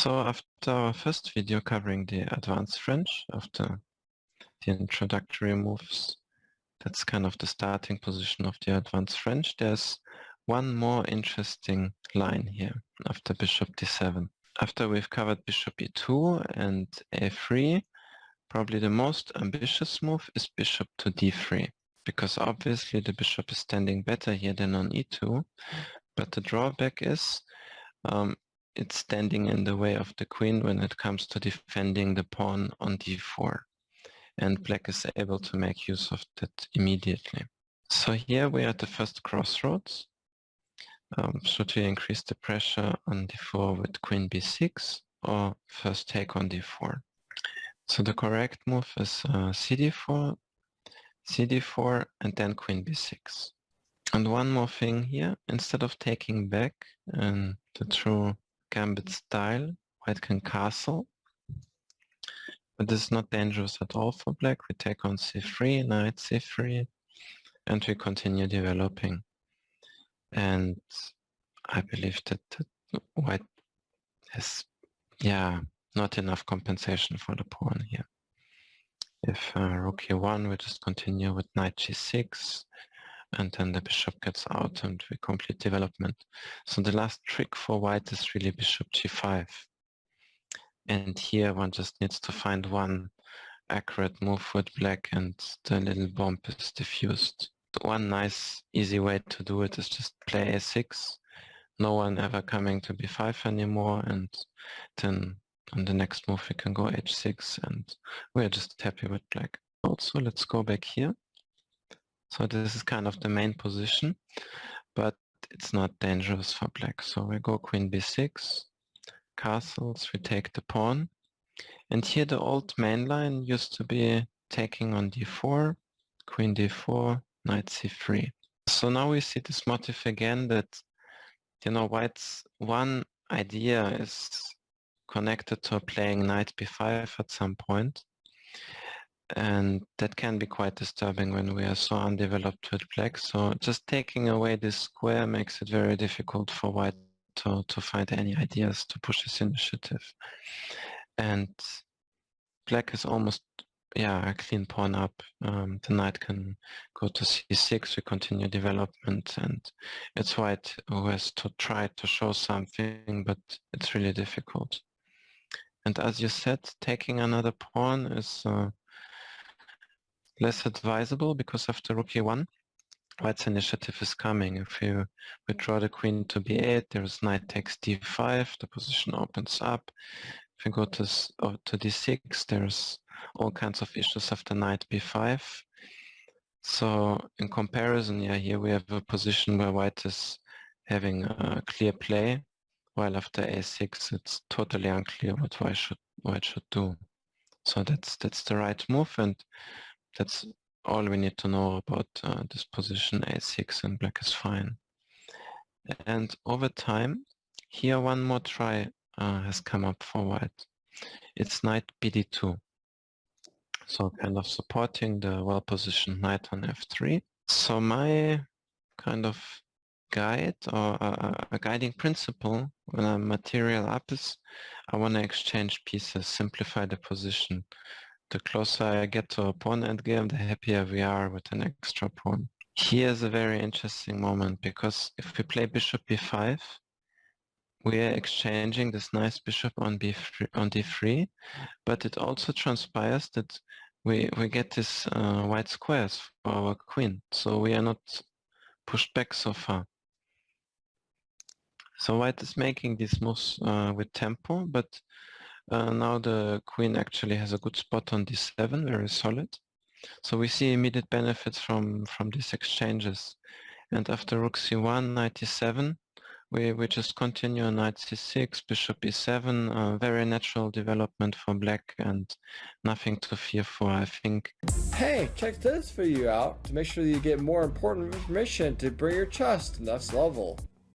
So after our first video covering the advanced French, after the introductory moves, that's kind of the starting position of the advanced French, there's one more interesting line here after bishop d7. After we've covered bishop e2 and a3, probably the most ambitious move is bishop to d3, because obviously the bishop is standing better here than on e2, but the drawback is it's standing in the way of the queen when it comes to defending the pawn on d4, and black is able to make use of that immediately. So here we are at the first crossroads. Should we increase the pressure on d4 with queen b6 or first take on d4? So the correct move is cd4, cd4, and then queen b6. And one more thing here, instead of taking back in the true Gambit style, white can castle. But this is not dangerous at all for black. We take on c3, knight c3, and we continue developing. And I believe that white has, not enough compensation for the pawn here. If rook e1, we just continue with knight g6, and then the bishop gets out and we complete development. So the last trick for white is really bishop g5. And here one just needs to find one accurate move with black and the little bomb is diffused. One nice easy way to do it is just play a6, no one ever coming to b5 anymore, and then on the next move we can go h6 and we're just happy with black. Also, let's go back here. So this is kind of the main position, but it's not dangerous for black. So we go queen b6, castles, we take the pawn. And here the old main line used to be taking on d4, queen d4, knight c3. So now we see this motif again that, white's one idea is connected to playing knight b5 at some point. And that can be quite disturbing when we are so undeveloped with black. So just taking away this square makes it very difficult for white to find any ideas to push his initiative. And black is almost, a clean pawn up. The knight can go to c6, we continue development, and it's white who has to try to show something, but it's really difficult. And as you said, taking another pawn is less advisable because after rook e1, white's initiative is coming. If you withdraw the queen to b8, there's knight takes d5, the position opens up. If you go to d6, there's all kinds of issues after knight b5. So in comparison, here we have a position where white is having a clear play, while after a6 it's totally unclear what white should do. So that's the right move, and that's all we need to know about this position a6, and black is fine. And over time, here one more try has come up for white. It's knight bd2. So kind of supporting the well-positioned knight on f3. So my kind of guide or a guiding principle when I material up is I want to exchange pieces, simplify the position. The closer I get to a pawn endgame, the happier we are with an extra pawn. Here's a very interesting moment, because if we play bishop b5, we are exchanging this nice bishop on d3, but it also transpires that we get this white squares for our queen, so we are not pushed back so far. So white is making these moves with tempo, but now the queen actually has a good spot on d7, very solid. So we see immediate benefits from these exchanges. And after rook c1, knight e7, we just continue knight c6, bishop e7, very natural development for black and nothing to fear for, I think. Hey, check this video out to make sure that you get more important information to bring your chess to the next level.